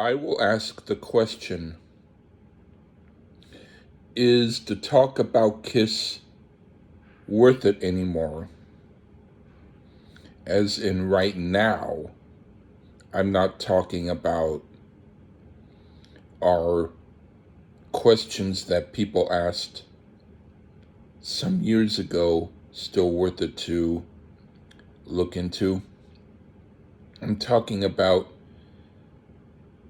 I will ask the question, is the talk about Kiss worth it anymore? As in right now, I'm not talking about our questions that people asked some years ago still worth it to look into. I'm talking about,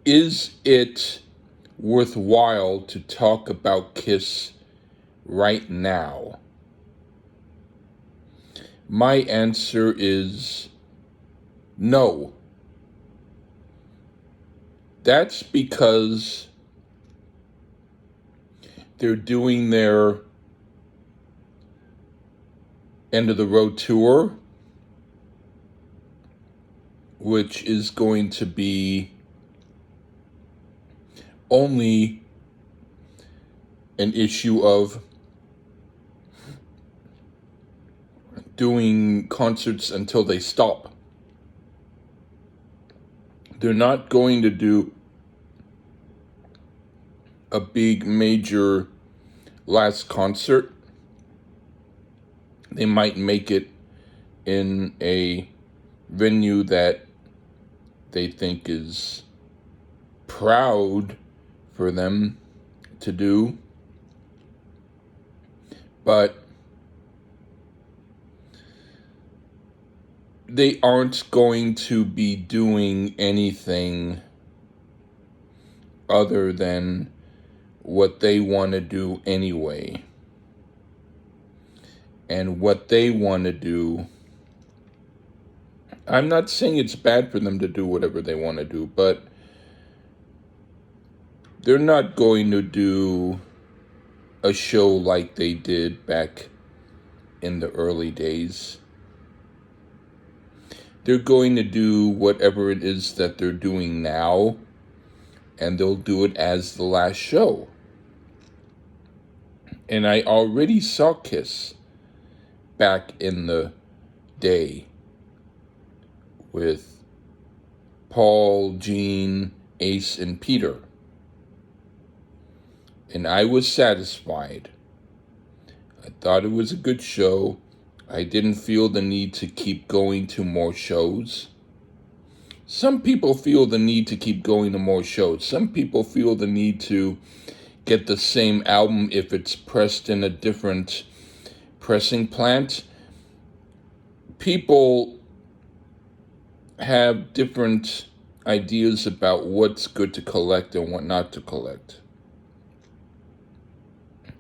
is it worthwhile to talk about Kiss right now? My answer is no. That's because they're doing their end of the road tour, which is going to be only an issue of doing concerts until they stop. They're not going to do a big major last concert. They might make it in a venue that they think is proud for them to do. But they aren't going to be doing anything other than what they want to do anyway. And what they want to do, I'm not saying it's bad for them to do whatever they want to do, but they're not going to do a show like they did back in the early days. They're going to do whatever it is that they're doing now, and they'll do it as the last show. And I already saw Kiss back in the day with Paul, Gene, Ace, and Peter. And I was satisfied. I thought it was a good show. I didn't feel the need to keep going to more shows. Some people feel the need to keep going to more shows. Some people feel the need to get the same album if it's pressed in a different pressing plant. People have different ideas about what's good to collect and what not to collect.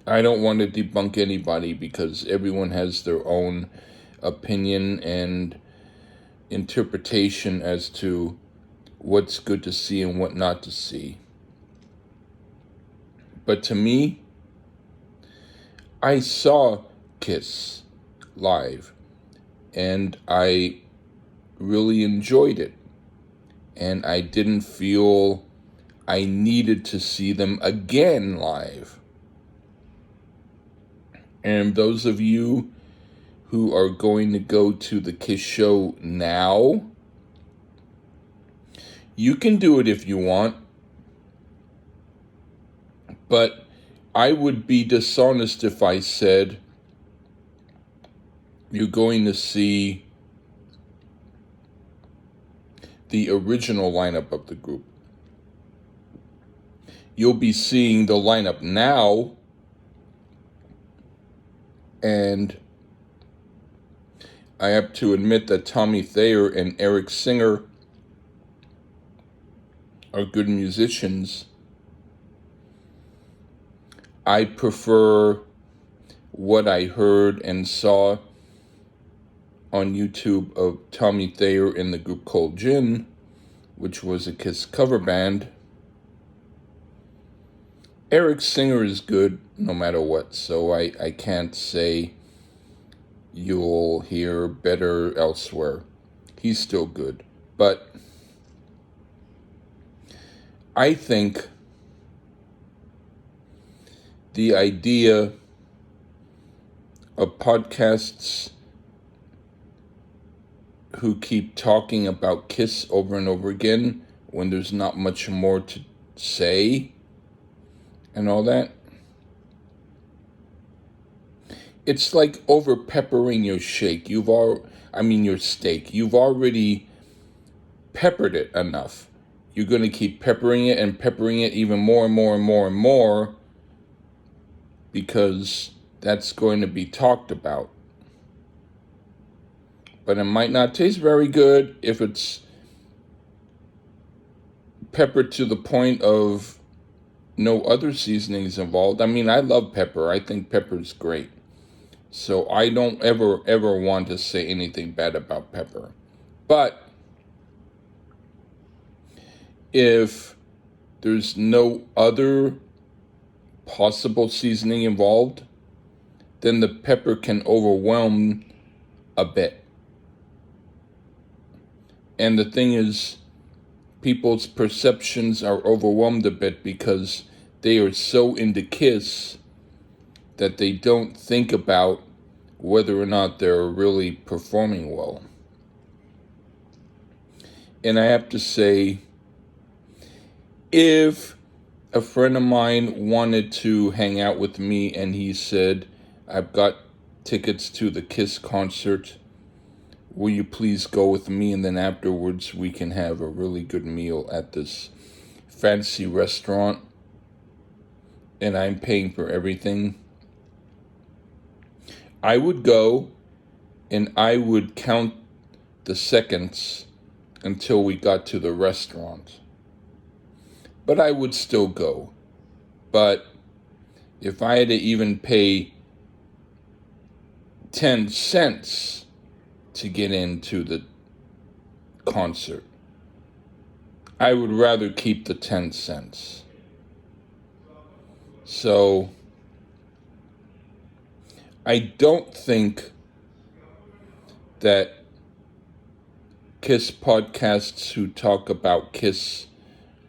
I don't want to debunk anybody because everyone has their own opinion and interpretation as to what's good to see and what not to see. But to me, I saw Kiss live and I really enjoyed it. And I didn't feel I needed to see them again live. And those of you who are going to go to the Kiss show now, you can do it if you want. But I would be dishonest if I said you're going to see the original lineup of the group. You'll be seeing the lineup now, and I have to admit that Tommy Thayer and Eric Singer are good musicians. I prefer what I heard and saw on YouTube of Tommy Thayer in the group Cold Gin, which was a Kiss cover band. Eric Singer is good no matter what, so I can't say you'll hear better elsewhere. He's still good. But I think the idea of podcasts who keep talking about Kiss over and over again when there's not much more to say and all that. It's like over peppering your steak. Your steak. You've already peppered it enough. You're going to keep peppering it and peppering it even more and more and more and more, because that's going to be talked about. But it might not taste very good if it's peppered to the point of no other seasonings involved. I love pepper. I think pepper's great. So I don't ever want to say anything bad about pepper. But if there's no other possible seasoning involved, then the pepper can overwhelm a bit. And the thing is, people's perceptions are overwhelmed a bit because they are so into Kiss that they don't think about whether or not they're really performing well. And I have to say, if a friend of mine wanted to hang out with me and he said, I've got tickets to the Kiss concert, will you please go with me, and then afterwards we can have a really good meal at this fancy restaurant and I'm paying for everything, I would go and I would count the seconds until we got to the restaurant. But I would still go. But if I had to even pay 10 cents to get into the concert, I would rather keep the 10 cents. So I don't think that Kiss podcasts who talk about Kiss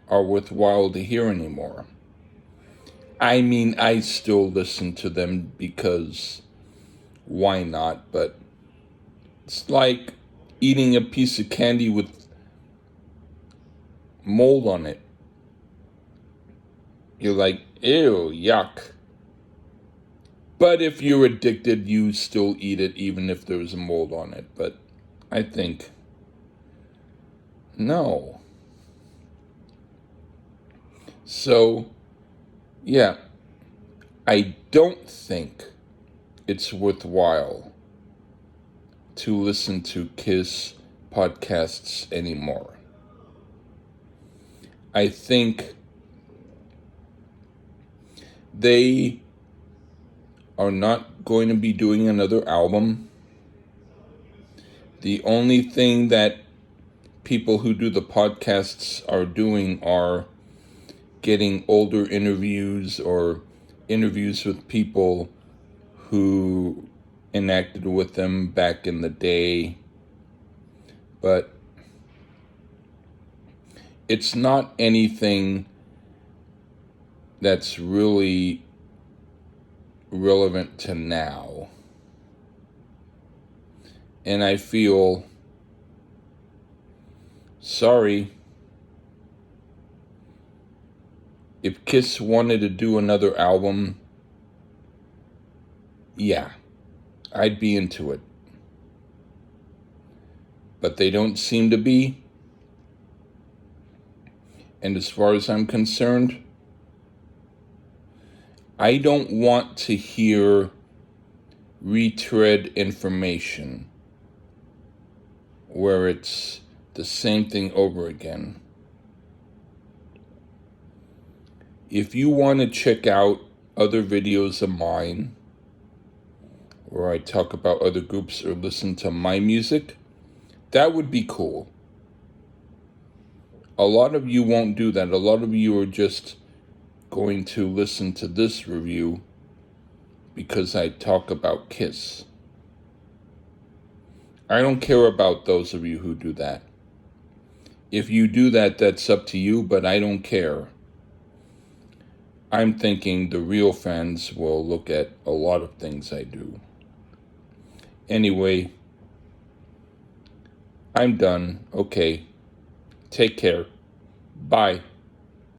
are worthwhile to hear anymore. I still listen to them because why not? But it's like eating a piece of candy with mold on it. You're like, ew, yuck. But if you're addicted, you still eat it even if there's a mold on it. But I think, no. So, yeah, I don't think it's worthwhile to listen to Kiss podcasts anymore. I think they are not going to be doing another album. The only thing that people who do the podcasts are doing are getting older interviews or interviews with people who enacted with them back in the day. But it's not anything that's really relevant to now. And I feel sorry. If Kiss wanted to do another album, yeah, I'd be into it. But they don't seem to be. And as far as I'm concerned, I don't want to hear retread information where it's the same thing over again. If you want to check out other videos of mine where I talk about other groups or listen to my music, that would be cool. A lot of you won't do that. A lot of you are just going to listen to this review because I talk about Kiss. I don't care about those of you who do that. If you do that, that's up to you, but I don't care. I'm thinking the real fans will look at a lot of things I do. Anyway, I'm done. Okay. Take care. Bye.